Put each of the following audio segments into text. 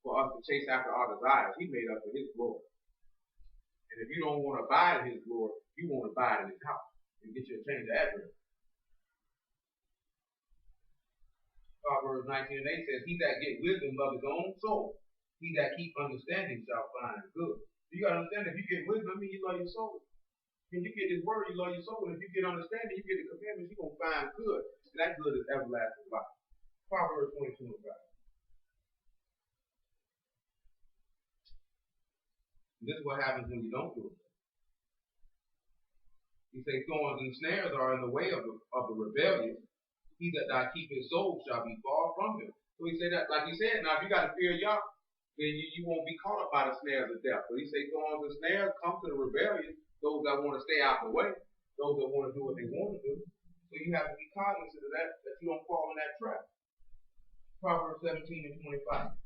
for us to chase after our desires. He made us for his glory. And if you don't want to abide in his glory, you want to abide in his house. And get you a change of address. Proverbs 19 and 8 says, he that get wisdom love his own soul. He that keep understanding shall find good. So you got to understand, if you get wisdom, I mean you love your soul. When you get his word, you love your soul. And if you get understanding, you get the commandments, you're going to find good. And that good is everlasting life. Proverbs 22 and 5. And this is what happens when you don't do it. He says, thorns and snares are in the way of the rebellious. He that thy keep his soul shall be far from him. So he said that, like he said, now if you got to fear Yah, then you won't be caught up by the snares of death. But he said, thorns and snares come to the rebellious, those that want to stay out the way, those that want to do what they want to do. So you have to be cognizant of that you don't fall in that trap. Proverbs 17 and 25.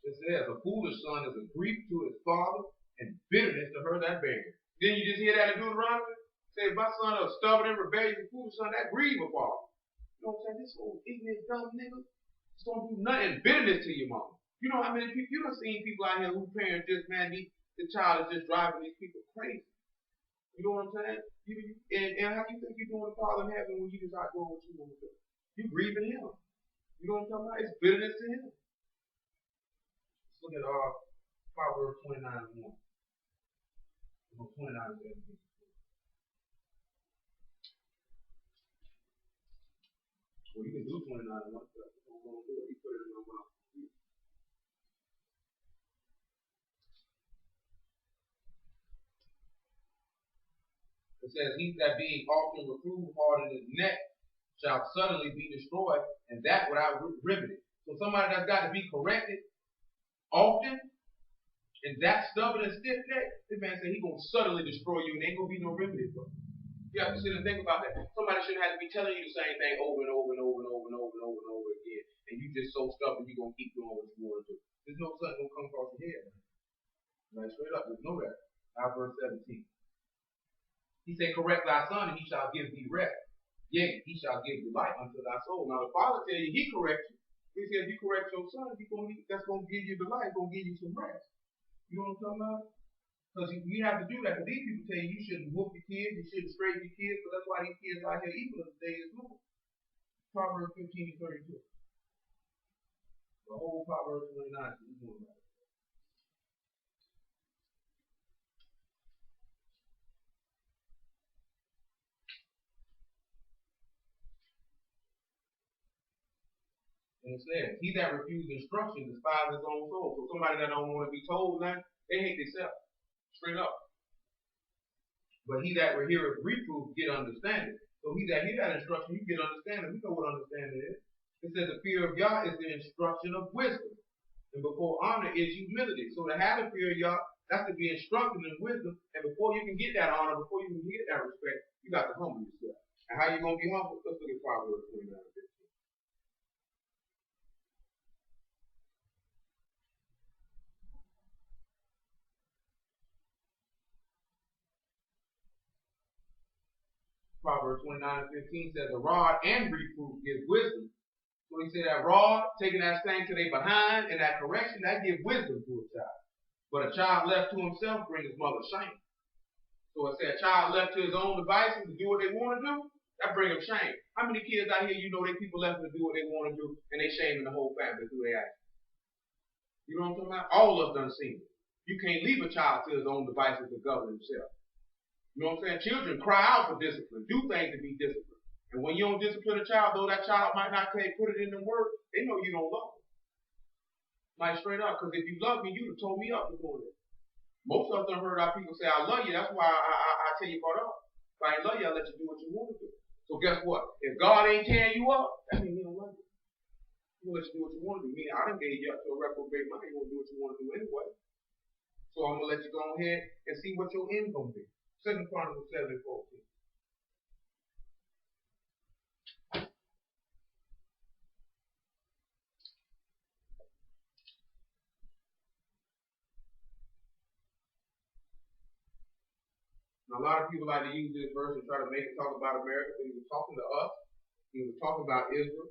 It says, a foolish son is a grief to his father and bitterness to her that bears. Then you just hear that in Deuteronomy? Say, if my son is stubborn and rebellious and foolish son, that grieve a father. You know what I'm saying? This old ignorant dumb nigga, it's going to do nothing bitterness to your mama. You know how many people, you done seen people out here whose parents just, man, the child is just driving these people crazy. You know what I'm saying? And how do you think you're doing the Father in heaven when you just not doing what you want to do? You grieving him. You know what I'm talking about? It's bitterness to him. Look at Proverbs 29 and 1. 29 and 17. Well, you can do 29 and 1. But don't go do it. He put it in my mouth. It says, he that being often reproved hard in his neck shall suddenly be destroyed, and that without riveting. So somebody that's got to be corrected often, and that stubborn and stiff neck, this man said he's going to suddenly destroy you and ain't going to be no remedy for it. You have to sit and think about that. Somebody shouldn't have to be telling you the same thing over and over and over and over and over and over and over again. And you just so stubborn you're going to keep doing what you want to do. There's no something going to come across your head. Like straight up, there's no rest. Now verse 17. He said, correct thy son and he shall give thee rest. Yea, he shall give delight unto thy soul. Now the father tell you he corrects you. He said, if you correct your son, that's going to give you delight, going to give you some rest. You know what I'm talking about? Because you have to do that. Because these people tell you shouldn't whoop your kids, you shouldn't straighten your kids, but that's why these kids out here evil in the day is Lord. Proverbs 15 and 32. The whole Proverbs 29 is doing that. And it says, he that refuses instruction despises his own soul. So somebody that don't want to be told nothing, they hate themselves. Straight up. But he that heareth reproof get understanding. So he that hear that instruction, you get understanding. We know what understanding is. It says the fear of Yah is the instruction of wisdom. And before honor is humility. So to have the fear of Yah, that's to be instructed in wisdom. And before you can get that honor, before you can get that respect, you got to humble yourself. And how you going to be humble? Let's look at Proverbs 29. Proverbs 29 and 15 says, a rod and reproof gives wisdom. So he said that rod, taking that thing to their behind, and that correction, that gives wisdom to a child. But a child left to himself brings his mother shame. So it said a child left to his own devices to do what they want to do, that brings him shame. How many kids out here you know they people left to do what they want to do, and they shaming the whole family through their actions? You know what I'm talking about? All of us done seen it. You can't leave a child to his own devices to govern himself. You know what I'm saying? Children cry out for discipline, do things to be disciplined. And when you don't discipline a child, though that child might not put it in the word, they know you don't love them. Like straight up, because if you love me, you'd have told me up before this. Most of us done heard our people say, I love you, that's why I tell you about up. If I ain't love you, I'll let you do what you want to do. So guess what? If God ain't tearing you up, that means he don't love you. He'll let you do what you want to do. Meaning I done gave you up to a reprobate mind, you won't do what you want to do anyway. So I'm going to let you go ahead and see what your end going to be. 2 Chronicles 7 and 14. Now, a lot of people like to use this verse and try to make it talk about America, but he was talking to us. He was talking about Israel.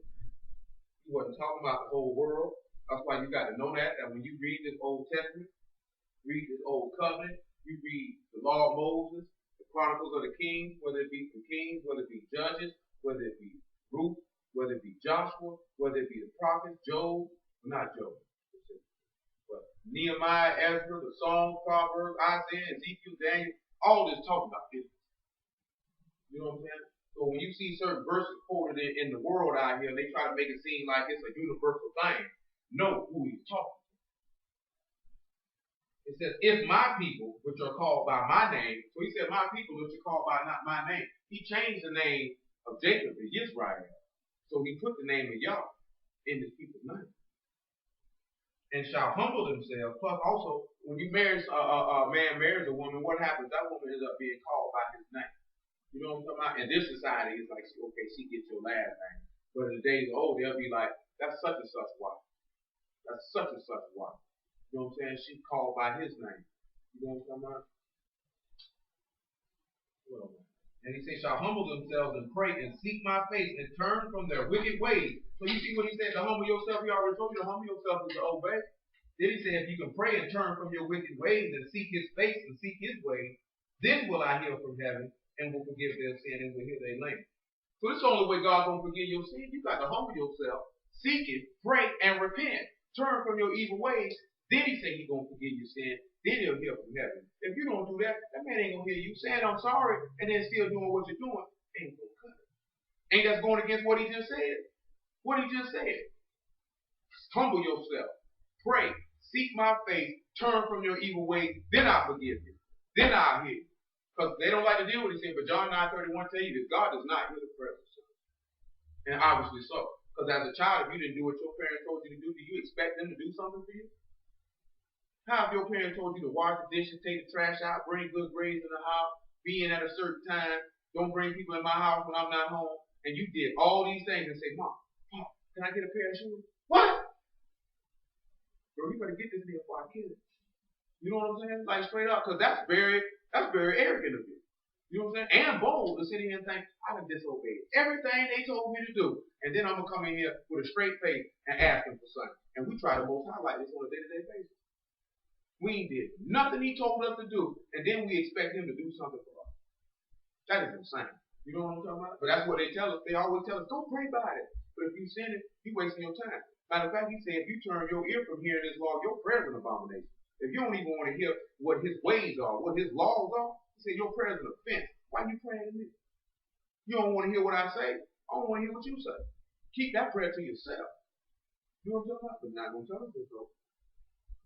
He wasn't talking about the whole world. That's why you got to know that when you read this Old Testament, read this Old Covenant, you read the Law of Moses, the Chronicles of the Kings, whether it be from Kings, whether it be Judges, whether it be Ruth, whether it be Joshua, whether it be the prophets, Job, not Job, but Nehemiah, Ezra, the Psalms, Proverbs, Isaiah, Ezekiel, Daniel, all this talking about this. You know what I'm saying? So when you see certain verses quoted in the world out here, they try to make it seem like it's a universal thing. Know who he's talking to. It says, if my people, which are called by my name, so he said, my people, which are called by not my name. He changed the name of Jacob to Israel. So he put the name of Yah in his people's name. And shall humble themselves. Plus also, when you marry a man marries a woman, what happens? That woman ends up being called by his name. You know what I'm talking about? In this society, it's like, okay, she gets your last name. But in the days of old, they'll be like, that's such and such wife. That's such and such wife. You know what I'm saying? She's called by his name. You know what I'm talking about? Well, and he says, shall humble themselves and pray and seek my face and turn from their wicked ways. So you see what he said, to humble yourself. He already told you to humble yourself is to obey. Then he said, if you can pray and turn from your wicked ways and seek his face and seek his way, then will I hear from heaven and will forgive their sin and will heal their land. So this is the only way God's going to forgive your sin. You got to humble yourself, seek it, pray, and repent. Turn from your evil ways. Then he said he's going to forgive your sin. Then he'll hear from heaven. If you don't do that, that man ain't going to hear you saying, I'm sorry, and then still doing what you're doing. Ain't going to cut it. Ain't that going against what he just said? What he just said. Humble yourself. Pray. Seek my face. Turn from your evil ways. Then I'll forgive you. Then I'll hear you. Because they don't like to deal with it. But John 9:31 tell you that God does not hear the prayers of sons. And obviously so. Because as a child, if you didn't do what your parents told you to do you expect them to do something for you? How if your parents told you to wash the dishes, take the trash out, bring good grades in the house, be in at a certain time, don't bring people in my house when I'm not home, and you did all these things and say, Mom, Pop, can I get a pair of shoes? What? Bro, you better get this deal before I kill it. You know what I'm saying? Like straight up, because that's very arrogant of you. You know what I'm saying? And bold to sit here and think, I done disobeyed everything they told me to do. And then I'm going to come in here with a straight face and ask them for something. And we try to most highlight this on a day-to-day basis. We did nothing he told us to do, and then we expect him to do something for us. That is insane. You know what I'm talking about? But that's what they tell us. They always tell us, don't pray about it. But if you sin it, you're wasting your time. Matter of fact, he said, if you turn your ear from hearing this law, your prayer is an abomination. If you don't even want to hear what his ways are, what his laws are, he said, your prayer is an offense. Why are you praying to me? You don't want to hear what I say. I don't want to hear what you say. Keep that prayer to yourself. You know what I'm talking about? But not going to tell us this, though.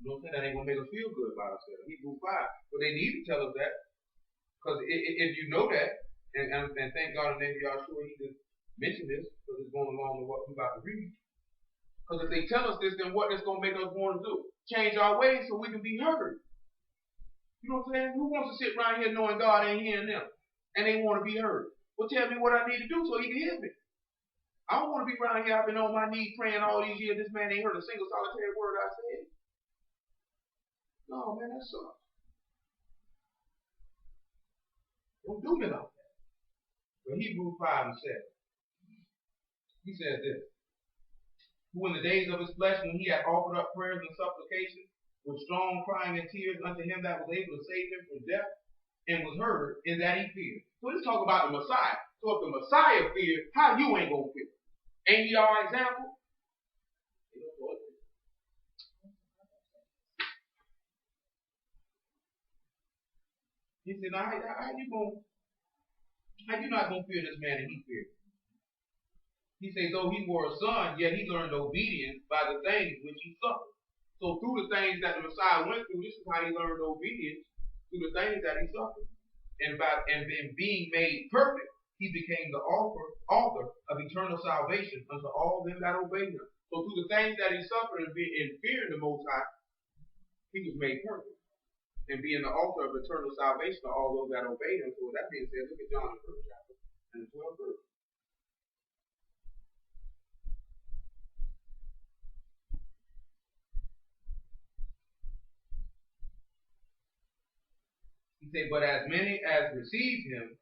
You know what I'm saying? That ain't going to make us feel good about ourselves. Hebrews 5. But they need to tell us that. Because if you know that, and thank God in the name of Yahshua, he just mentioned this, because it's going along with what we're about to read. Because if they tell us this, then what is going to make us want to do? Change our ways so we can be heard. You know what I'm saying? Who wants to sit around here knowing God ain't hearing them? And they want to be heard. Well, tell me what I need to do so he can hear me. I don't want to be around here. I've been on my knees praying all these years. This man ain't heard a single solitary word I said. No, man, that sucks. Don't do me like that. But Hebrews 5 and 7, he says this. Who in the days of his flesh, when he had offered up prayers and supplications, with strong crying and tears unto him that was able to save him from death, and was heard, in that he feared. So let's talk about the Messiah. So if the Messiah feared, how you ain't gonna fear? Ain't he our example? He said, now, how you not gonna fear this man and he feared? He said, though he were a son, yet he learned obedience by the things which he suffered. So through the things that the Messiah went through, this is how he learned obedience, through the things that he suffered. And then being made perfect, he became the author of eternal salvation unto all them that obey him. So through the things that he suffered and fearing the Most High, he was made perfect. And being the author of eternal salvation to all those that obey him. So with that being said, look at John the 1st chapter and the 12th verse. He said, but as many as received him,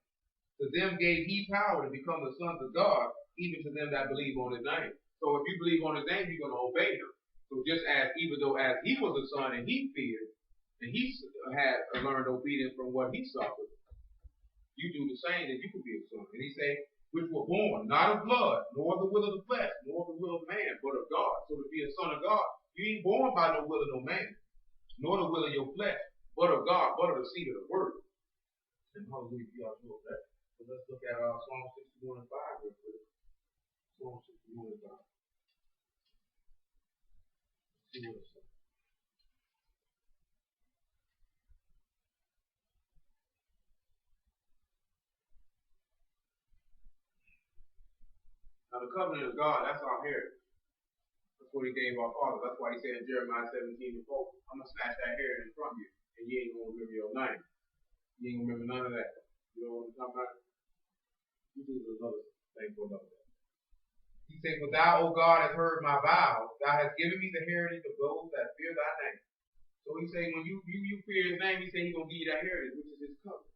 to them gave he power to become the sons of God, even to them that believe on his name. So if you believe on his name, you're going to obey him. So just as, even though as he was a son and he feared, and he had learned obedience from what he suffered, you do the same, and you can be a son. And he said, which were born, not of blood, nor the will of the flesh, nor the will of man, but of God. So to be a son of God, you ain't born by no will of no man, nor the will of your flesh, but of God, but of the seed of the word. And hallelujah, y'all know that. So let's look at Psalm 61 and 5 real quick. Psalm 61 and 5. Let's see what it says. Now the covenant of God, that's our heritage. That's what he gave our father. That's why he said in Jeremiah 17 and 4, I'm going to snatch that heritage from you, and you ain't going to remember your name. You ain't going to remember none of that. You know what I'm talking about? You do another thing for another day. He said, but thou, O God, hast heard my vows. Thou hast given me the heritage of those that fear thy name. So he said, when you fear his name, he said he's going to give you that heritage, which is his covenant.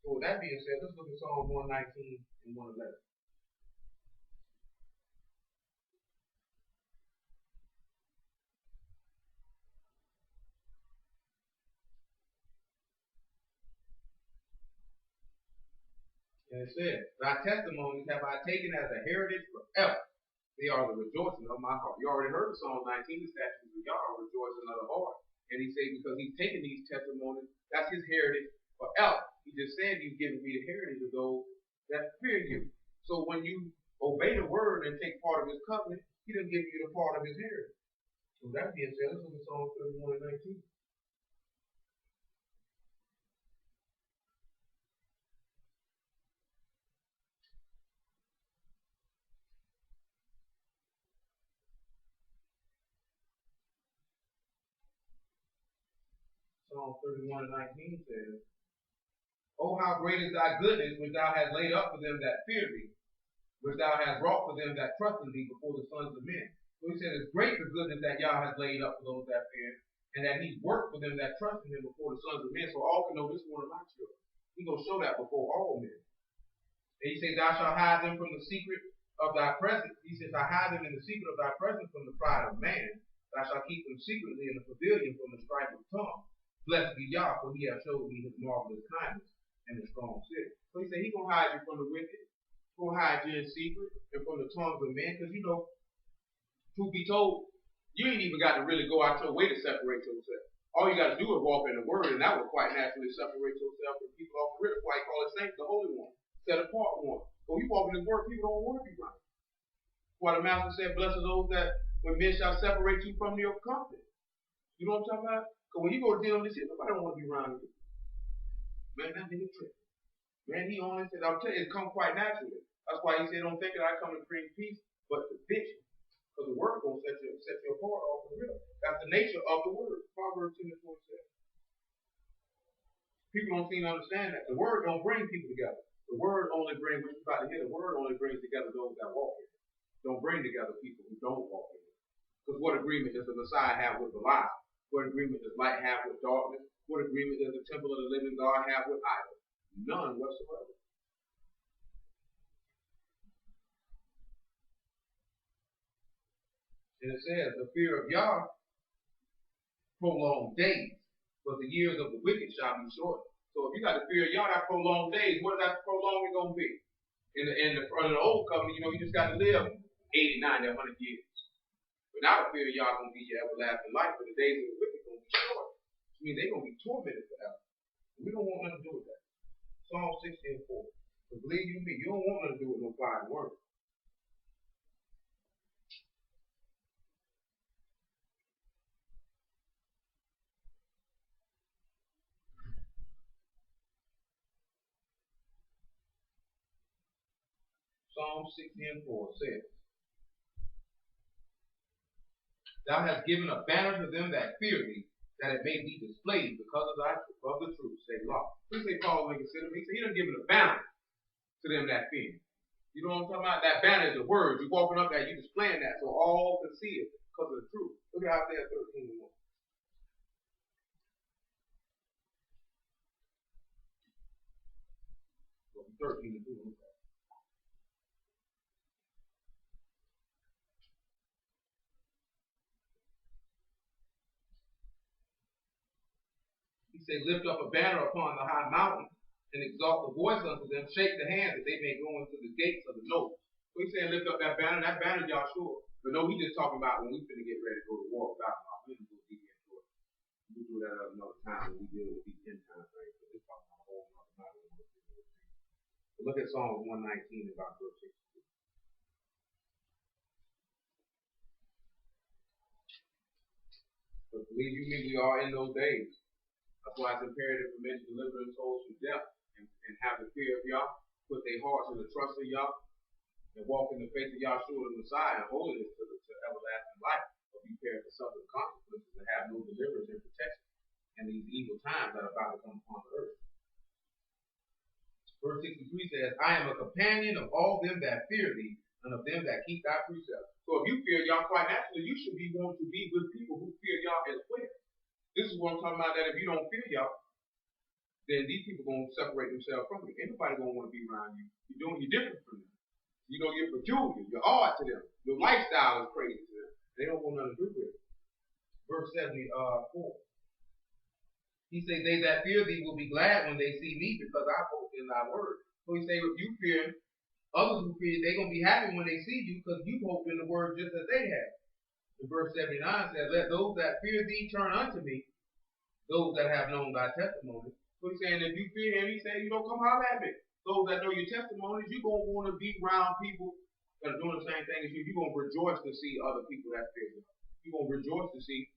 So with that being said, let's look at Psalm 119 and 111. And it says, thy testimonies have I taken as a heritage forever. They are the rejoicing of my heart. You already heard of Psalm 19, the statutes of Yah are rejoicing of the heart. And he said, because he's taken these testimonies, that's his heritage forever. He just said, you've given me the heritage of those that fear you. So when you obey the word and take part of his covenant, he doesn't give you the part of his heritage. So that being said, let's look at Psalm 31 and 19. Psalm 31 and 19 says, oh, how great is thy goodness, which thou hast laid up for them that fear thee, which thou hast wrought for them that trust in thee before the sons of men. So he said, it's great the goodness that Yah has laid up for those that fear, and that he's worked for them that trust in him before the sons of men. So all can know this is one of my children. He's going to show that before all men. And he says, thou shalt hide them from the secret of thy presence. He says, I hide them in the secret of thy presence from the pride of man. Thou shalt keep them secretly in the pavilion from the strife of tongue. Blessed be Yah, for he hath showed me his marvelous kindness and the strong city. So he said, he's going to hide you from the wicked. He's going to hide you in secret and from the tongues of men. Because, you know, truth be told, you ain't even got to really go out your way to separate yourself. All you got to do is walk in the word, and that will quite naturally separate yourself from people off the river. That's why he call it saint, the holy one, set apart one. So you walk in his word, people don't want to be around. Why the master said, blessed are those that when men shall separate you from your company. You know what I'm talking about? Because when you go to deal with this shit, nobody don't want to be around you. Man, that nigga tripping. Man, he only said, I'll tell you, it come quite naturally. That's why he said, don't think that I come to bring peace, but division. Because the word will set you apart off the real. That's the nature of the word. Proverbs 10 and 27. People don't seem to understand that. The word don't bring people together. The word only brings, what you're about to hear, the word only brings together those that walk in it. Don't bring together people who don't walk in it. Because what agreement does the Messiah have with the lie? What agreement does light have with darkness? What agreement does the temple of the living God have with idols? None whatsoever. And it says, the fear of Yah prolonged days, but the years of the wicked shall be short. So if you got the fear of Yah, that prolonged days, what is that prolonging going to be? In the old covenant, you know, you just got to live 80, 90, 100 years. But now the fear of Yah going to be your everlasting life, but the days of the wicked going to be short. Which means they're going to be tormented forever. We don't want nothing to do with that. Psalm 60 and 4. So believe you me, you don't want nothing to do with no fine word. Psalm 60 and 4 says, thou hast given a banner to them that fear thee, that it may be displayed because of the truth. Say, law. Please say, Paul, when consider me. He done given a banner to them that fear. You know what I'm talking about? That banner is the word. You're walking up there, you're displaying that so all can see it because of the truth. Look at Isaiah 13 and 1. 13 and 2. He said, lift up a banner upon the high mountain and exalt the voice unto them, shake the hand that they may go into the gates of the north. So he's saying, lift up that banner Joshua. But no, he's just talking about when we finna get ready to go to war without our women go deep into it. We'll do that at another time when we deal with these end time things. But it's talking about a whole other matter. But look at Psalm 119 about verse 6. But believe you me, we are in those days. That's why it's imperative for men to deliver their souls from death and have the fear of Yah, put their hearts in the trust of Yah, and walk in the faith of Yahshua the Messiah and holiness to everlasting life, or be prepared to suffer the consequences and have no deliverance and protection in these evil times that are about to come upon the earth. Verse 63 says, I am a companion of all them that fear thee, and of them that keep thy precepts. So if you fear Yah, quite naturally, you should be wanting to be with people who fear Yah as well. This is what I'm talking about, that if you don't fear Yah, then these people are going to separate themselves from you. Ain't nobody going to want to be around you. You're different from them. You know, you're peculiar. You're odd to them. Your lifestyle is crazy to them. They don't want nothing to do with it. Verse 74. He says, they that fear thee will be glad when they see me, because I hope in thy word. So he says, if you fear him, others who fear, they're going to be happy when they see you, because you hope in the word just as they have. And verse 79 says, let those that fear thee turn unto me, those that have known thy testimony. So he's saying, if you fear him, he's saying, come holler at me. Those that know your testimonies, you're going to want to be around people that are doing the same thing as you. You're going to rejoice to see other people that fear you. You're going to rejoice to see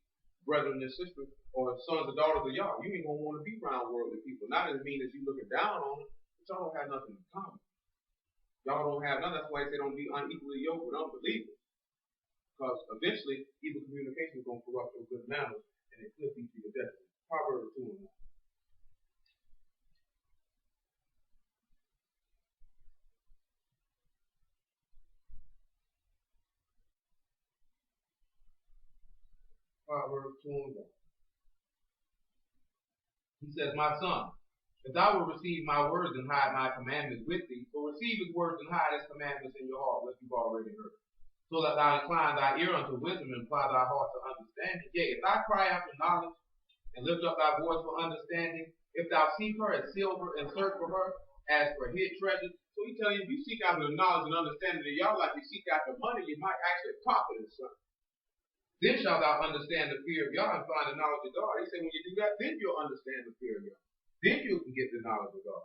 brethren and sisters or sons and daughters of Yah. You ain't going to want to be around worldly people. Not as mean as you looking down on them, but y'all don't have nothing in common. Y'all don't have nothing. That's why they don't be unequally yoked with unbelievers. Because eventually, evil communication is going to corrupt your good manners, and it could lead to your destiny. Proverbs 2 and 1. Proverbs 2 and 1. He says, my son, if thou wilt receive my words and hide my commandments with thee, so receive his words and hide his commandments in your heart, which you've already heard. So that thou incline thy ear unto wisdom and apply thy heart to understanding. Yea, if thou cry after knowledge and lift up thy voice for understanding, if thou seek her as silver and search for her as for hid treasures. So he's telling you, if you seek after the knowledge and understanding of Yah like you seek after money, you might actually profit in something. Then shalt thou understand the fear of Yah and find the knowledge of God. He said, when you do that, then you'll understand the fear of Yah. Then you can get the knowledge of God.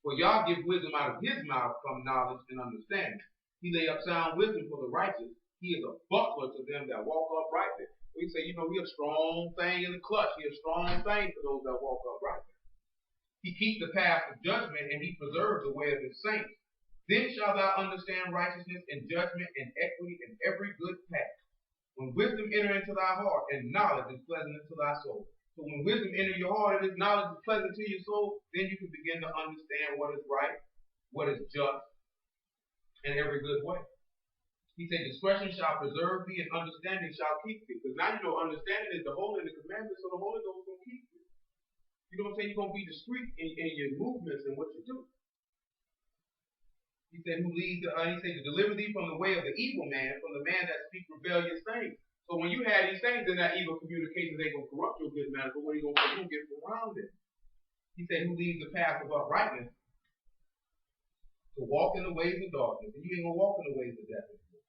For Yah give wisdom out of his mouth from knowledge and understanding. He lay up sound wisdom for the righteous. He is a buckler to them that walk uprightly. We say, he a strong thing in the clutch. He a strong thing for those that walk uprightly. He keeps the path of judgment, and he preserves the way of his saints. Then shalt thou understand righteousness and judgment and equity and every good path. When wisdom enter into thy heart, and knowledge is pleasant unto thy soul. So when wisdom enter your heart and this knowledge is pleasant to your soul, then you can begin to understand what is right, what is just, and every good way. He said, discretion shall preserve thee, and understanding shall keep thee. Because now you know understanding is the holy and the commandments, so the Holy Ghost will keep you. You know what I'm saying? You're going to be discreet in your movements and what you do. He said, he said, to deliver thee from the way of the evil man, from the man that speaks rebellious things. So when you have these things, then that evil communication ain't going to corrupt your good manners, but what are you going to do? You're going to get around it. He said, who leads the path of uprightness to walk in the ways of darkness. And you ain't going to walk in the ways of death anymore.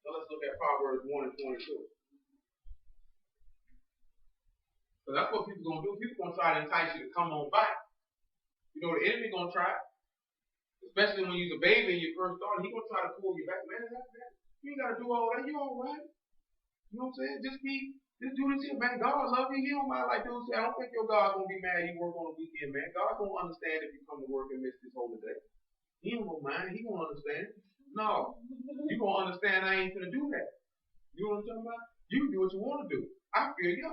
So let's look at Proverbs 1 and 22. So that's what people going to do. People going to try to entice you to come on back. You know, the enemy going to try. Especially when you're a baby and you first started, he's going to try to pull you back. Man, you ain't got to do all that. You all right. You know what I'm saying? Just do this here, man. God love you. He don't mind. Like dude say, I don't think your God going to be mad you work on the weekend, man. God going to understand if you come to work and miss this whole day. He ain't going to mind. He going to understand. No. You going to understand I ain't going to do that. You know what I'm talking about? You can do what you want to do. I fear you.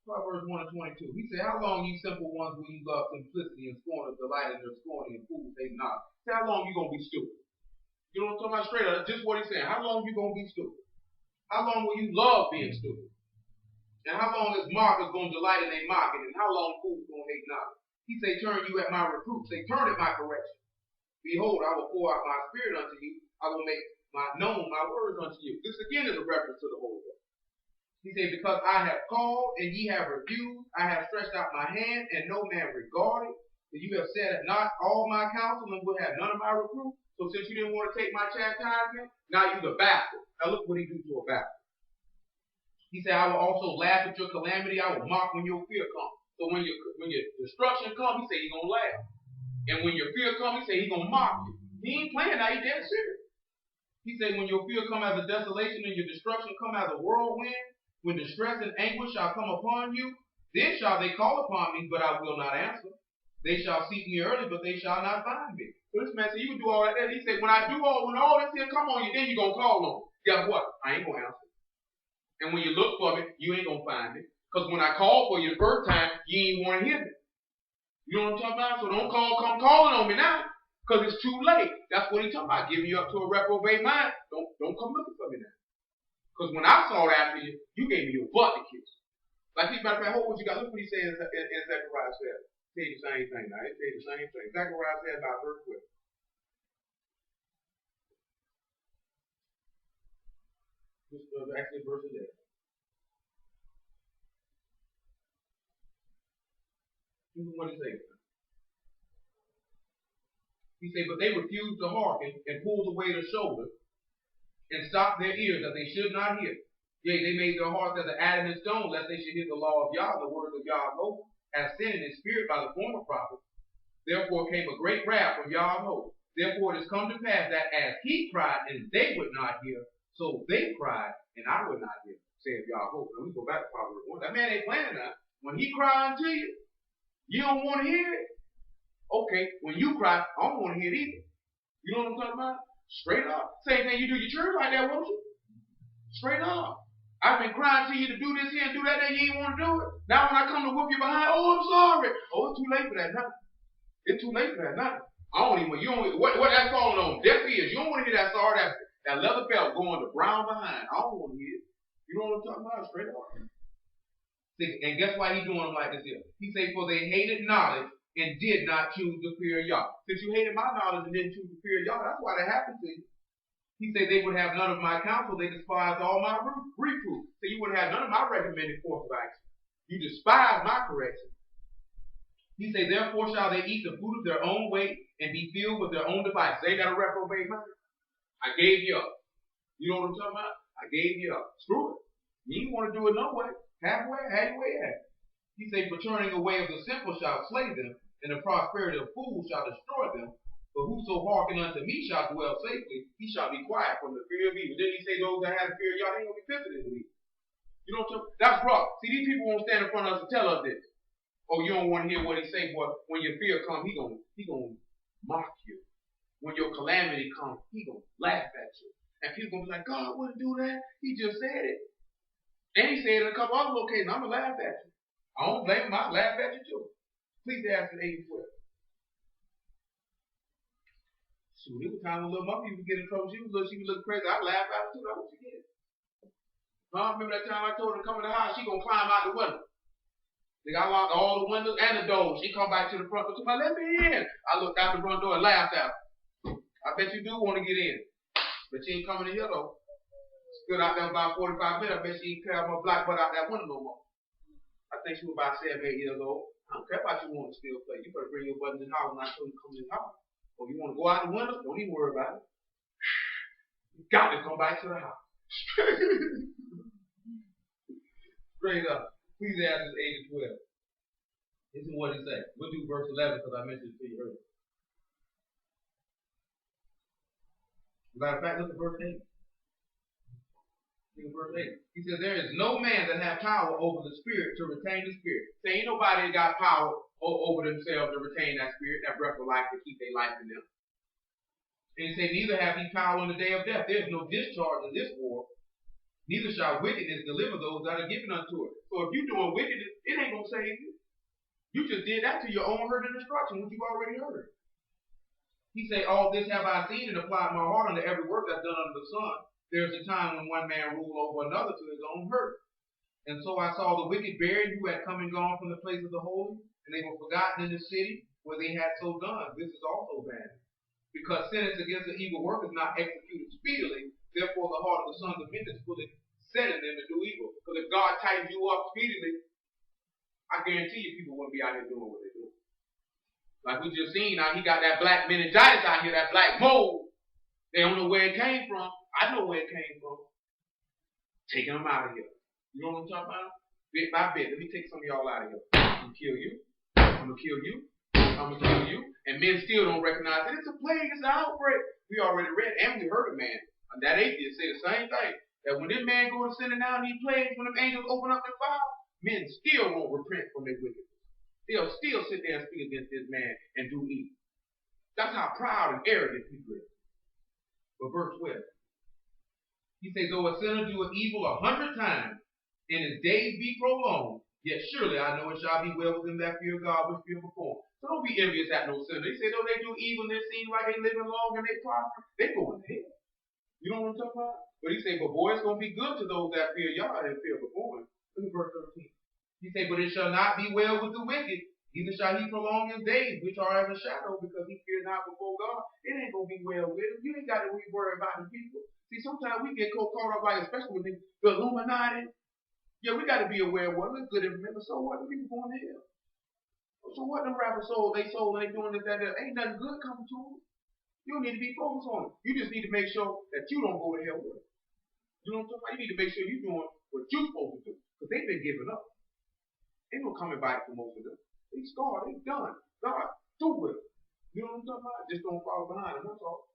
Proverbs 1 and 22. He said, how long, ye simple ones, will you love simplicity and scorn of delight in their scorning and fools hate not? Say, how long you going to be stupid? You know what I'm talking about? Straight up. Just what he's saying. How long you going to be stupid? How long will you love being stupid? And how long is mockers going to delight in their mocking? And how long fools going to hate not? He say, turn you at my reproof. Say, turn at my correction. Behold, I will pour out my spirit unto you. I will make known my words unto you. This again is a reference to the Holy Ghost. He said, because I have called and ye have refused, I have stretched out my hand and no man regarded. That you have said not all my counsel and would have none of my reproof. So since you didn't want to take my chastisement, now you're the bastard. Now look what he do to a bastard. He said, I will also laugh at your calamity. I will mock when your fear comes. So when your destruction comes, he said he's going to laugh. And when your fear comes, he said he's going to mock you. He ain't playing now, he dead serious. He said, when your fear come as a desolation and your destruction come as a whirlwind, when distress and anguish shall come upon you, then shall they call upon me, but I will not answer. They shall seek me early, but they shall not find me. So this man said, you can do all that. He said, when all this here come on you, then you're going to call on me. Guess what? I ain't going to answer. And when you look for me, you ain't going to find me. Because when I called for you the first time, you ain't want to hear me. You know what I'm talking about? So don't come calling on me now. Because it's too late. That's what he's talking about. Giving you up to a reprobate mind. Don't come looking for me now. Because when I sought after you, you gave me your butt to kiss. Like he's about to say, hold what you got. Look what he said in Zechariah 7. Say the same thing now. It say the same thing. Zechariah said about verse 12. Actually, verse 11. This is what he says. He said, but they refused to hearken and pulled away their shoulder and stopped their ears that they should not hear. Yea, they made their hearts as an adamant stone, lest they should hear the law of Yah, the words of Yah of hosts, as sin in his spirit by the former prophets. Therefore came a great wrath from Yah of hosts. Therefore it is come to pass that as he cried and they would not hear, so they cried and I would not hear, saith Yah of hosts. Now we go back to Proverbs 1. That man ain't playing now. When he crying to you, you don't want to hear it. Okay, when you cry, I don't want to hear it either. You know what I'm talking about? Straight up. Same thing you do your church like that, won't you? Straight up. I've been crying to you to do this here and do that, and you ain't want to do it. Now when I come to whoop you behind, oh, I'm sorry. Oh, it's too late for that now. It's too late for that now. I don't even, you don't, what that's falling on deaf ears. You don't want to hear that sorry, that leather belt going to brown behind. I don't want to hear it. You know what I'm talking about? Straight up. And guess why he's doing them like this here? He say, for they hated knowledge and did not choose the fear of Yah. Since you hated my knowledge and didn't choose the fear of Yah, that's why that happened to you. He said they would have none of my counsel. They despised all my reproof. So you would have none of my recommended course of action. You despise my correction. He said, therefore shall they eat the food of their own weight and be filled with their own devices. They got a reprobate mind. I gave you up. You know what I'm talking about? I gave you up. Screw it. You ain't want to do it no way. Halfway, halfway at. He said, for turning away of the simple shall slay them, and the prosperity of fools shall destroy them. But whoso hearken unto me shall dwell safely, he shall be quiet from the fear of evil. Didn't he say those that have fear of Yah, they ain't going to be visited with evil? You know what I'm talking about? That's rough. See, these people won't stand in front of us and tell us this. Oh, you don't want to hear what he say, boy. When your fear comes, he gonna mock you. When your calamity comes, he gonna laugh at you. And people gonna be like, God wouldn't do that. He just said it. And he said it in a couple other locations, I'm gonna laugh at you. I don't blame him, I'll laugh at you too. Please ask in 8:12. Shoot, it was time when little mama used to get in trouble. She was looking crazy. I'd laugh at her too. That's what she did. I remember that time I told her to come in the house, she gonna climb out the window. They got locked all the windows and the doors. She come back to the front door. She said, let me in. I looked out the front door and laughed at her. I bet you do want to get in. But she ain't coming in here though. Stood out there about 45 minutes. I bet she ain't carry my black butt out that window no more. I think she was about 7, 8 years old. I don't care about you want to still play. You better bring your butt in the house when I told you to come in the house. Or you want to go out the window, don't even worry about it. You got to come back to the house. Straight up. Ecclesiastes 8:12. This is what he said. We'll do verse 11 because I mentioned it to you earlier. Matter of fact, look at verse 8. Look at verse 8. He says, there is no man that have power over the spirit to retain the spirit. So ain't nobody that got power over themselves to retain that spirit, that breath of life to keep their life in them. And he said, neither have he power on the day of death. There is no discharge in this war. Neither shall wickedness deliver those that are given unto it. So if you're doing wickedness, it ain't going to save you. You just did that to your own hurt and destruction, which you've already heard. He say, all this have I seen and applied my heart unto every work that's done under the sun. There's a time when one man ruled over another to his own hurt. And so I saw the wicked buried who had come and gone from the place of the holy, and they were forgotten in the city where they had so done. This is also bad. Because sentence against the evil work is not executed speedily, therefore the heart of the sons of men is fully set in them to do evil. Because if God tightens you up speedily, I guarantee you people wouldn't be out here doing what they do. Like we just seen, now he got that black meningitis out here, that black mold. They don't know where it came from. I know where it came from. Taking them out of here. You know what I'm talking about? Bit by bit. Let me take some of y'all out of here. I'm gonna kill you. I'm gonna kill you. I'm gonna kill you. And men still don't recognize it. It's a plague. It's an outbreak. We already read and we heard a man. And that atheist say the same thing. That when this man go to sin and down these plagues, when them angels open up the file, men still won't repent from their wickedness. They'll still sit there and speak against this man and do evil. That's how proud and arrogant people are. But verse 12. He says, though a sinner do an evil 100 times, and his days be prolonged, yet surely I know it shall be well with them that fear God, which fear perform. So don't be envious at no sinner. They say, though they do evil and they seem like they living long and they prosper, they going to hell. You know what I'm talking about? But he say, but boy, it's going to be good to those that fear Yah and fear perform. Look at verse 13. He say, but it shall not be well with the wicked, neither shall he prolong his days, which are as a shadow, because he fear not before God. It ain't going to be well with him. You ain't got to worry about the people. See, sometimes we get caught up, like, especially with the Illuminati. Yeah, we got to be aware of what looks good and remember, so what? The people going to hell. So what them rappers sold, they ain't doing this, that, ain't nothing good coming to them. You don't need to be focused on it. You just need to make sure that you don't go to hell with it. You know what I'm talking about? You need to make sure you're doing what you're supposed to do. Because they've been giving up. Ain't no coming back for most of them. They scarred, they done. God, do with it. You know what I'm talking about? Just don't follow behind them, that's all.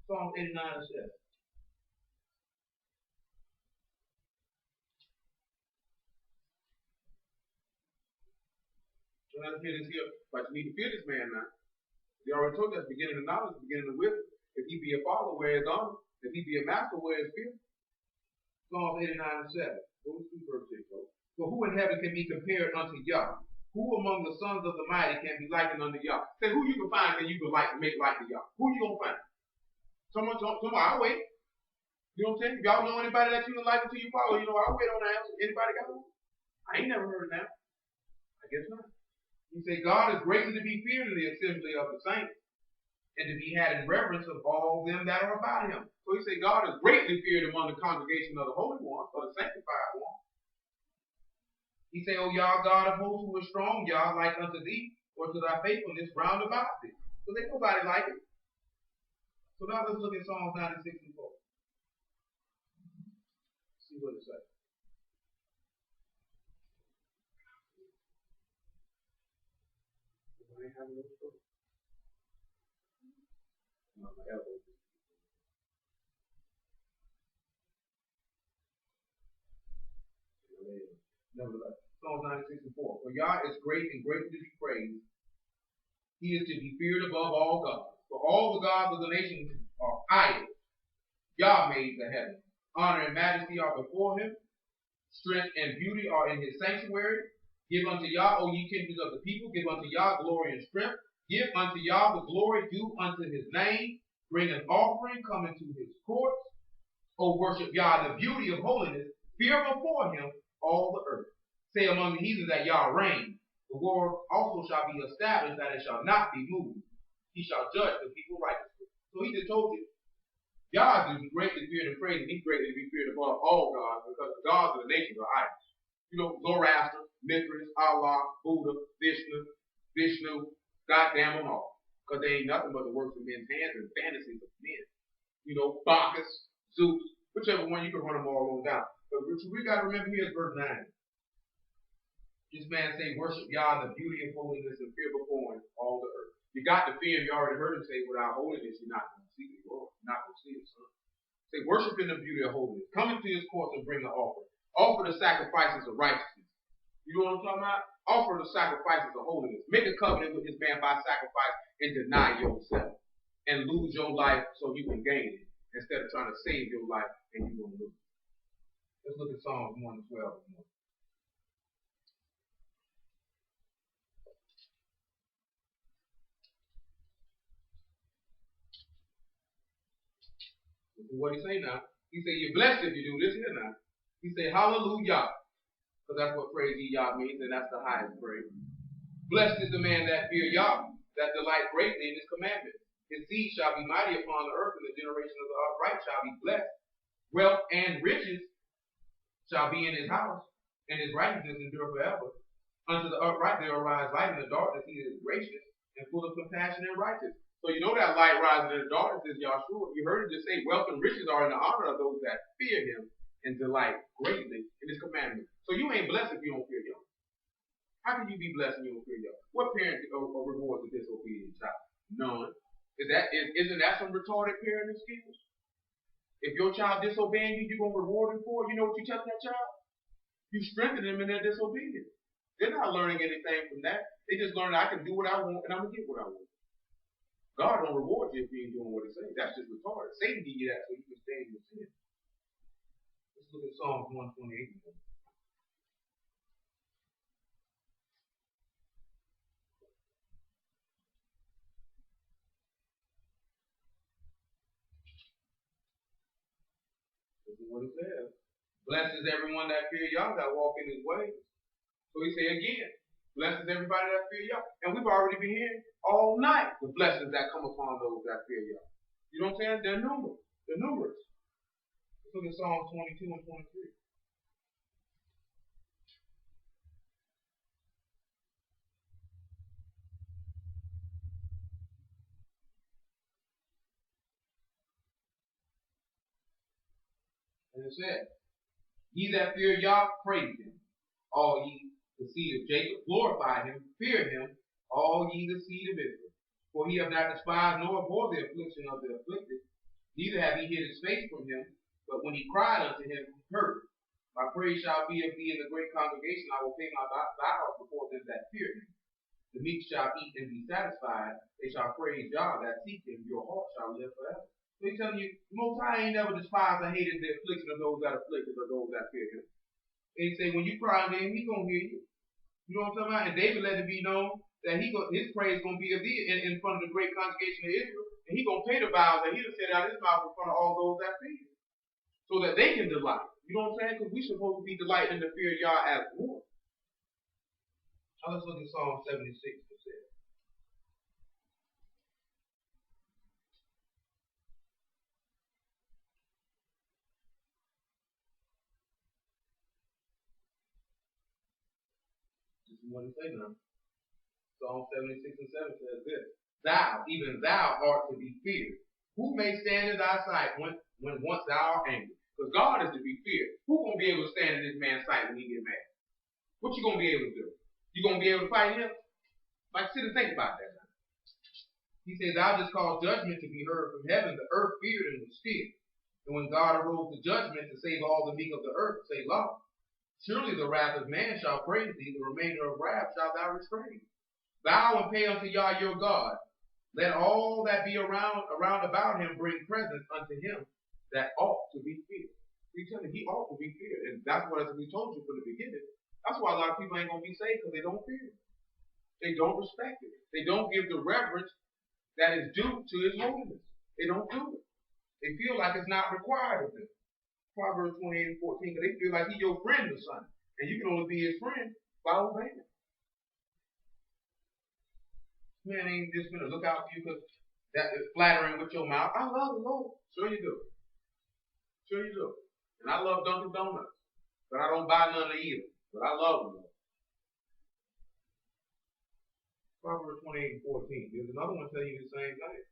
Psalm 89 says. So let's fear this here. But you need to fear this man now. He already told us, beginning of knowledge, beginning of wisdom. If he be a follower, where is honor? If he be a master, where is fear? Psalm 89 and 7. Go to verse 6, folks. For who in heaven can be compared unto Yah? Who among the sons of the mighty can be likened unto Yah? Say, who you can find and you can make like to Yah? Who you gonna find? Someone, I'll wait. You know what I'm saying? If y'all know anybody that you can liken to you follow, you know, I'll wait on the answer. Anybody got one? I ain't never heard of that. I guess not. He said, God is greatly to be feared in the assembly of the saints, and to be had in reverence of all them that are about him. So he said, God is greatly feared among the congregation of the holy ones, or the sanctified ones. He said, O Yah, God of hosts, who is strong, Yah, like unto thee, or to thy faithfulness round about thee. So there's nobody like it. So now let's look at Psalms 96 and 4. See what it says. I ain't having no trouble. No, my elbow. Nevertheless, Psalms 96 and 4. For Yah is great and greatly to be praised. He is to be feared above all gods. For all the gods of the nations are idols. Yah made the heaven. Honor and majesty are before him. Strength and beauty are in his sanctuary. Give unto Yah, O ye kindreds of the people. Give unto Yah glory and strength. Give unto Yah the glory due unto his name. Bring an offering, come into his courts. O worship Yah in the beauty of holiness. Fear before him all the earth. Say among the heathens that Yah reigns. The world also shall be established, that it shall not be moved. He shall judge the people righteously. So he just told you, Yah is to be greatly feared and praised, and he's greatly to be feared above all gods, because the gods of the nations are idols. You know, Zoroaster, Mithras, Allah, Buddha, Vishnu, goddamn them all. Because they ain't nothing but the works of men's hands and fantasies of men. You know, Bacchus, Zeus, whichever one, you can run them all on down. But we got to remember here is verse 9. This man say, worship Yah in the beauty of holiness and fear before him all the earth. You got to fear him. You already heard him say, without holiness, you're not going to see the Lord. You're not going to see his son. Say, worship in the beauty of holiness. Come into his courts and bring an offering. Offer the sacrifices of righteousness. You know what I'm talking about? Offer the sacrifices of holiness. Make a covenant with this man by sacrifice and deny yourself. And lose your life so you can gain it. Instead of trying to save your life and you're going to lose it. Let's look at Psalms 1 and 12. What he say now? He say, you're blessed if you do this here now. He say, hallelujah. Because that's what praise ye Yah means, and that's the highest praise. Blessed is the man that fear Yah, that delight greatly in his commandments. His seed shall be mighty upon the earth, and the generation of the upright shall be blessed. Wealth and riches shall be in his house, and his righteousness endure forever. Unto the upright there arise light in the darkness. He is gracious and full of compassion and righteous. So you know that light rising in the darkness is Yahshua. You heard it just say, wealth and riches are in the honor of those that fear him and delight greatly in his commandments. So you ain't blessed if you don't fear Yah. How can you be blessed when you don't fear Yah? What parent rewards a disobedient child? None. Isn't that some retarded parenting skills? If your child disobeying you, you're going to reward him for it. You know what you tell that child? You strengthen them in their disobedience. They're not learning anything from that. They just learn I can do what I want and I'm going to get what I want. God don't reward you if you ain't doing what he says. That's just retarded. Satan give you that so you can stay in your sin. Let's look at Psalms 128. This is what it says. Blessed is everyone that fear Yah, that walk in his ways. So he say again, blessed is everybody that fear Yah. And we've already been hearing all night the blessings that come upon those that fear Yah. You know what I'm saying? They're numerous. They're numerous. Let's look at Psalms 22 and 23. And it says, ye that fear Yah, praise him. All ye the seed of Jacob, glorify him, fear him, all ye the seed of Israel. For he hath not despised nor abhorred the affliction of the afflicted, neither have he hid his face from him, but when he cried unto him, he heard. My praise shall be of thee in the great congregation. I will pay my vows before them that fear him. The meek shall eat and be satisfied. They shall praise Yah that seek him. Your heart shall live forever. So he's telling you, the Most High ain't never despised or hated the affliction of those that afflicted or those that fear him. And he say, when you cry to him, he gonna hear you. You know what I'm talking about? And David let it be known that his praise gonna be of thee in front of the great congregation of Israel, and he gonna pay the vows that he done said out his mouth in front of all those that fear him, so that they can delight. You know what I'm saying? Because we supposed to be delighting in the fear of Yah as one. Now let's look at Psalm 76 percent. This is what it says now. Psalm 76 and 7 says this. Thou, even thou art to be feared. Who may stand in thy sight when once thou art angry? Because God is to be feared. Who gonna be able to stand in this man's sight when he get mad? What you gonna be able to do? You gonna be able to fight him? Like, sit and think about that. He says, thou just caused judgment to be heard from heaven. The earth feared and was still. And when God arose to judgment to save all the meek of the earth, say, Law. Surely the wrath of man shall praise thee, the remainder of wrath shalt thou restrain. Vow and pay unto Yah your God. Let all that be around about him bring presents unto him that ought to be feared. We tell him he ought to be feared. And that's what we told you from the beginning. That's why a lot of people ain't going to be saved, because they don't fear him. They don't respect it. They don't give the reverence that is due to his holiness. They don't do it. They feel like it's not required of them. Proverbs 28 and 14, because they feel like he's your friend or something. And you can only be his friend by obeying him. Man ain't just going to look out for you because that is flattering with your mouth. I love the Lord. Sure you do. Sure you do. And I love Dunkin' Donuts. But I don't buy none of either. But I love them. Proverbs 28 and 14. There's another one telling you the same thing.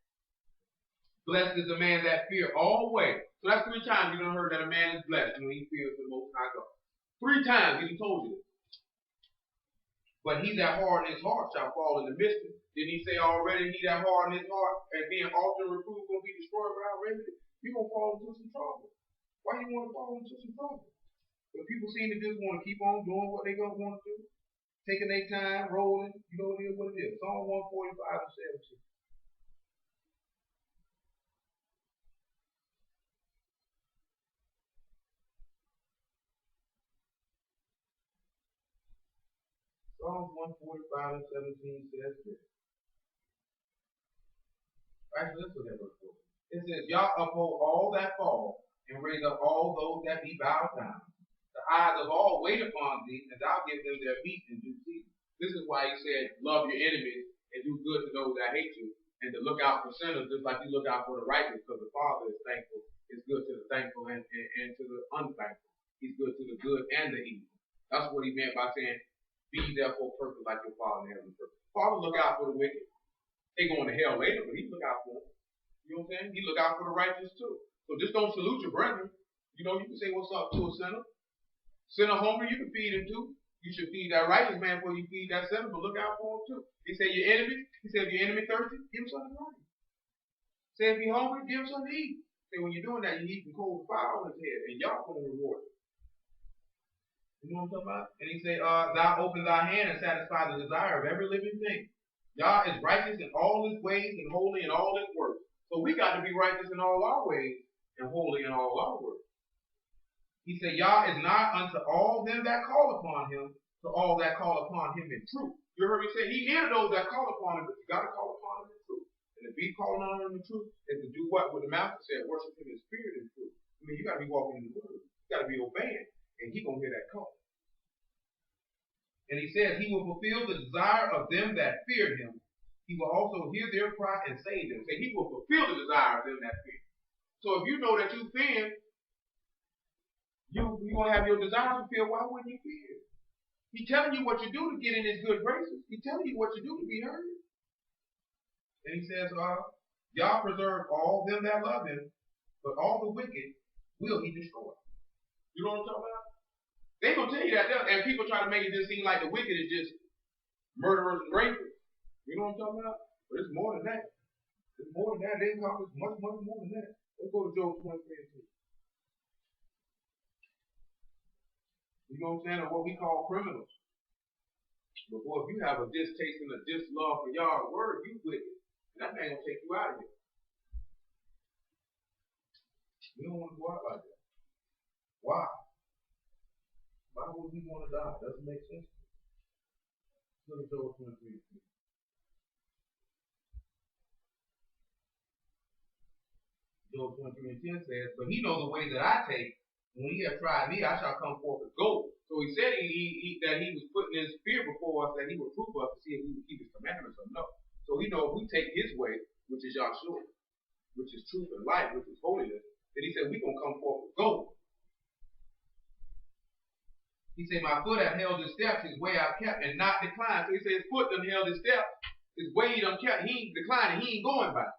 Blessed is the man that fear always. So that's 3 times you're going to heard that a man is blessed when he fears the Most High God. 3 times he told you this. But he that harden his heart shall fall in the mischief. Did he say already, he that harden his heart and being often reproved going to be destroyed without remedy? You're going to fall into some trouble. Why do you want to fall into some trouble? But people seem to just want to keep on doing what they're going to want to do. Taking their time, rolling. You know it is what it is. Psalm 145 and 17. Psalms 145 and 17 says this. Actually, let's look at verse 4. It says, Yah uphold all that fall, and raise up all those that be bowed down. The eyes of all wait upon thee, and thou give them their meat in due season. This is why he said, love your enemies and do good to those that hate you, and to look out for sinners just like you look out for the righteous, because the Father is thankful, is good to the thankful and to the unthankful. He's good to the good and the evil. That's what he meant by saying, be therefore perfect like your Father in heaven is perfect. Father look out for the wicked. They going to hell later, but he look out for them. You know what I'm saying? He look out for the righteous too. So just don't salute your brethren. You know, you can say what's up to a sinner. Sinner hungry, you can feed him too. You should feed that righteous man before you feed that sinner, but look out for him too. He said your enemy, he said if your enemy thirsty, give him something to drink. He said if he's hungry, give him something to eat. He said when you're doing that, you're heaping cold fire on his head, and y'all gonna reward it. You know what I'm talking about? And he said, thou open thy hand and satisfy the desire of every living thing. Yah is righteous in all his ways and holy in all his works. So we got to be righteous in all our ways and holy in all our works. He said, Yah is nigh unto all them that call upon him, to all that call upon him in truth. You heard me say, he near those that call upon him, but you got to call upon him in truth. And if he calling on him in truth, is to do what? What the master said, worship him in spirit and truth. I mean, you got to be walking in the word. You got to be obeying. And he going to hear that call. And he says, he will fulfill the desire of them that fear him. He will also hear their cry and save them. Say, he will fulfill the desire of them that fear him. So if you know that you fear, you're going to have your desires fulfilled. Why wouldn't you fear? He's telling you what you do to get in his good graces. He's telling you what you do to be heard. And he says, Yah preserve all them that love him, but all the wicked will he destroy. You know what I'm talking about? They're going to tell you that. And people try to make it just seem like the wicked is just murderers and rapists. You know what I'm talking about? But it's more than that. It's more than that. They accomplish much, much more than that. Let's go to Job 23:2. You know what I'm saying? Or what we call criminals. But boy, if you have a distaste and a dislove for Yah's word, you wicked. And that man gonna take you out of here. We don't want to go out like that. Why? Why would we want to die? Doesn't make sense. Look at Job 23:2. Job 23:10 says, but he knows the way that I take. When he has tried me, I shall come forth as gold. So he said that he was putting his fear before us, that he would prove us to see if we would keep his commandments or no. So he knows if we take his way, which is Yahshua, which is truth and light, which is holiness, then he said we're going to come forth as gold. He said, my foot hath held his steps, his way I've kept, and not declined. So he said his foot done held his steps, his way he done kept, he ain't declining, he ain't going back.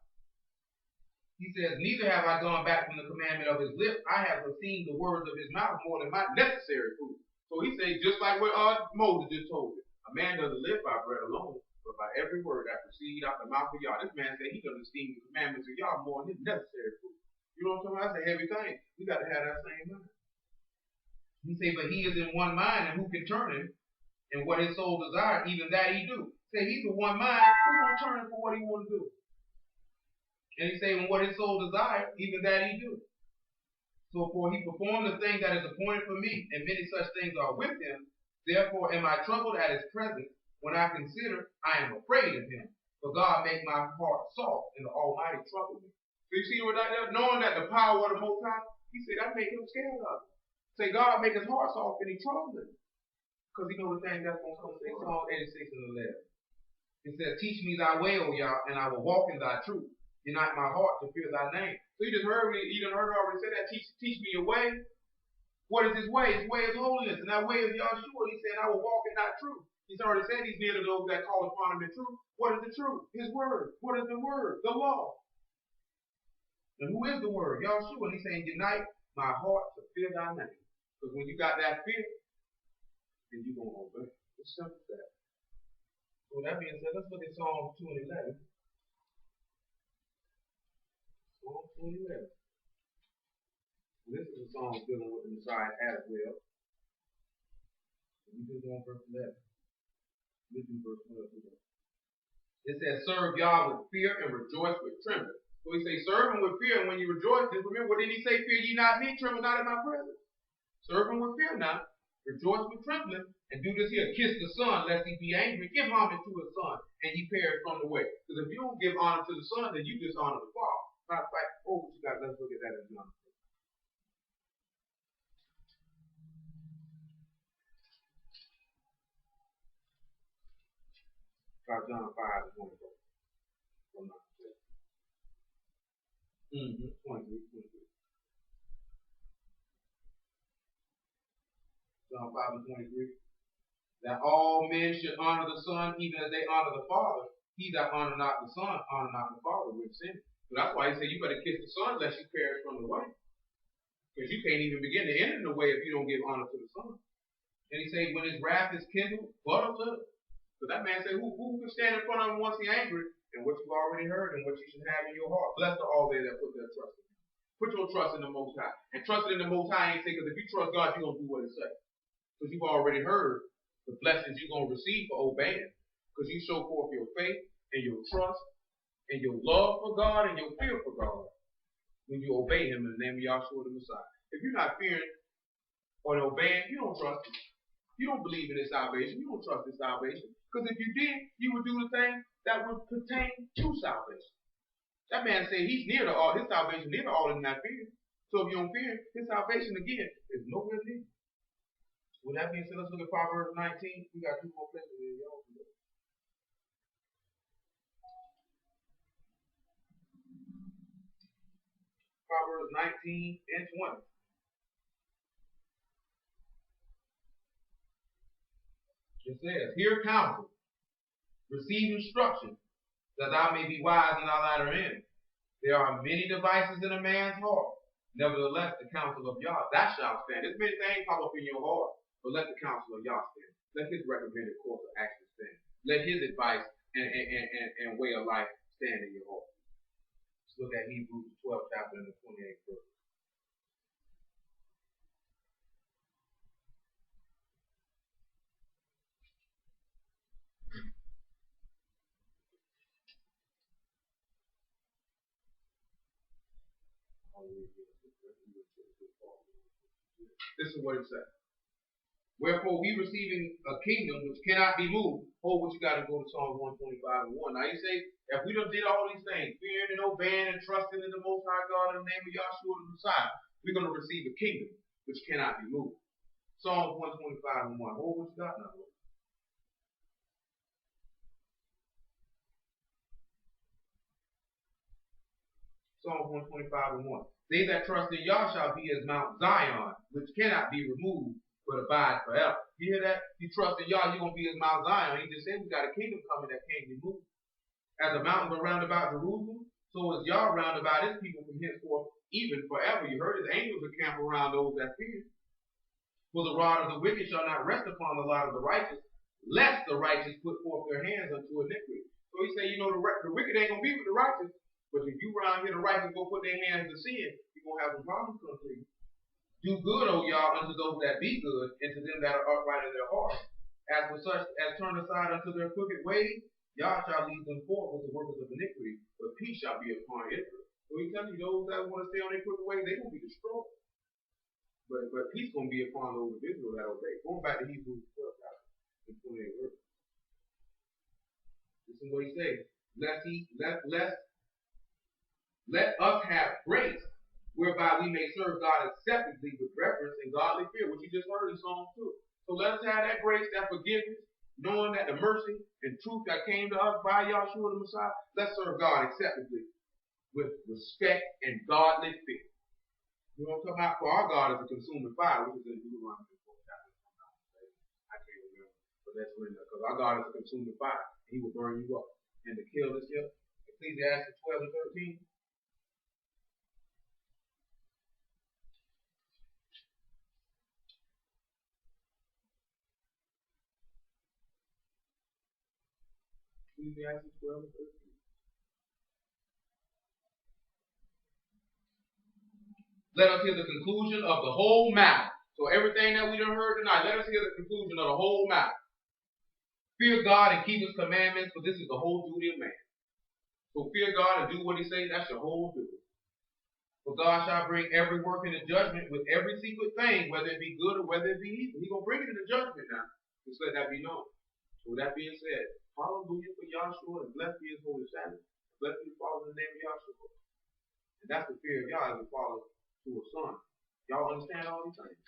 He says, neither have I gone back from the commandment of his lips. I have seen the words of his mouth more than my necessary food. So he says, just like what Moses just told you, a man doesn't live by bread alone, but by every word that proceeds out the mouth of Yah. This man said he doesn't esteem the commandments of Yah more than his necessary food. You know what I'm talking about? That's a heavy thing. We got to have that same mind. He said, but he is in one mind, and who can turn him? And what his soul desires, even that he do. Say he's in one mind, who gonna turn him for what he want to do? And he said, what his soul desires, even that he do. So for he performed the thing that is appointed for me, and many such things are with him. Therefore am I troubled at his presence. When I consider, I am afraid of him. For God make my heart soft, and the Almighty trouble me. So you see what that does? Knowing that the power of the Most High, he said that make him scared of it. Say God make his heart soft, and he troubles him. Because he knows the thing that's going to come. Psalm 86 and 11. It says, teach me thy way, O Yah, and I will walk in thy truth. Unite my heart to fear thy name. So you done heard already say that. Teach me your way. What is his way? His way is holiness, and that way is Yahshua. He said, I will walk in thy truth. He's already said he's near to those that call upon him in truth. What is the truth? His word. What is the word? The law. And who is the word? Yahshua. And he's saying, unite my heart to fear thy name. Because when you got that fear, then you're going to obey. It's simple as that. So that being said, let's look at Psalm 2 and 11. Psalm 2 and 11. This is a song dealing with the Messiah as well. We just go on verse 11. We do verse 12 today. It says, serve Yah with fear and rejoice with trembling. So he says, serve him with fear, and when you rejoice, just remember, what did he say? Fear ye not me, tremble not in my presence. Serve him with fear now. Rejoice with trembling, and do this here. Kiss the Son, lest he be angry. Give homage to his Son, and he perish from the way. Because if you don't give honor to the Son, then you dishonor the Father. Matter of fact, what you got? Let's look at that in John. Try John 5 and 24. 23. John 5 and 23. That all men should honor the Son even as they honor the Father. He that honor not the Son, honor not the Father which sent him. So that's why he said you better kiss the Son lest you perish from the way. Because you can't even begin to enter in the way if you don't give honor to the Son. And he said, when his wrath is kindled, what of it? So that man said, who can stand in front of him once he's angry? And what you've already heard and what you should have in your heart. Blessed are all they that put their trust in him. Put your trust in the Most High. And trusting in the Most High ain't saying, because if you trust God, you're going to do what it says. Because you've already heard the blessings you're going to receive for obeying. Because you show forth your faith and your trust and your love for God and your fear for God when you obey him in the name of Yahshua the Messiah. If you're not fearing or obeying, you don't trust him. You don't believe in his salvation. You don't trust his salvation. Because if you did, you would do the thing that would pertain to salvation. That man said he's near to all, his salvation near to all in that fear. So if you don't fear, his salvation again is nowhere near. With that being said, let's look at Proverbs 19. We got two more places here, y'all. Proverbs 19 and 20. It says, hear counsel, receive instruction, that thou may be wise in thy latter end. There are many devices in a man's heart. Nevertheless, the counsel of Yah, that shall stand. There's many things pop up in your heart, but let the counsel of Yah stand. Let his recommended course of action stand. Let his advice and way of life stand in your heart. Let's look at Hebrews 12 chapter and the 28th verse. This is what it says. Wherefore we receiving a kingdom which cannot be moved. Oh, what you got to go to Psalm 125 and 1. Now you say, if we done did all these things, fearing and obeying and trusting in the Most High God in the name of Yahshua the Messiah, we're going to receive a kingdom which cannot be moved. Psalm 125 and 1. Oh, what you got now, Lord? Psalm 125 and 1. They that trust in Yah shall be as Mount Zion, which cannot be removed, but abide forever. You hear that? You trust in Yah, you're going to be as Mount Zion. He just said we got a kingdom coming that can't be moved. As the mountains are round about Jerusalem, so is Yah round about his people from henceforth, even forever. You heard his angels encamp around those that fear. For the rod of the wicked shall not rest upon the lot of the righteous, lest the righteous put forth their hands unto iniquity. So he said, the wicked ain't going to be with the righteous. But if you around here, the righteous go put their hands to sin, you're going to have some problems come to you. Do good, O Yah, unto those that be good, and to them that are upright in their heart. As for such as turn aside unto their crooked ways, Yah shall lead them forth with the workers of iniquity, but peace shall be upon Israel. So he tells you those that want to stay on their crooked ways, they're going to be destroyed. But peace going to be upon those of Israel that obey. Going back to Hebrews 12, chapter 28 verse. This is what he says. Let us have grace, whereby we may serve God acceptably with reverence and godly fear, which you just heard in Psalm 2. So let us have that grace, that forgiveness, knowing that the mercy and truth that came to us by Yahshua the Messiah. Let's serve God acceptably with respect and godly fear. You know what I'm talking about? For our God is a consuming fire, which is in Deuteronomy 4. I can't remember, but that's when, because our God is a consuming fire. He will burn you up. And to kill this here, Ecclesiastes 12 and 13. Ecclesiastes 12 and 13. Let us hear the conclusion of the whole matter. So everything that we done heard tonight, let us hear the conclusion of the whole matter. Fear God and keep his commandments, for this is the whole duty of man. So fear God and do what he says, that's your whole duty. For God shall bring every work into judgment with every secret thing, whether it be good or whether it be evil. He's going to bring it into judgment now. Just let that be known. So with that being said, hallelujah for Yahshua and blessed be his holy Sabbath. Blessed be the Father in the name of Yahshua. And that's the fear of Yah as we follow to a son. Y'all understand all these things?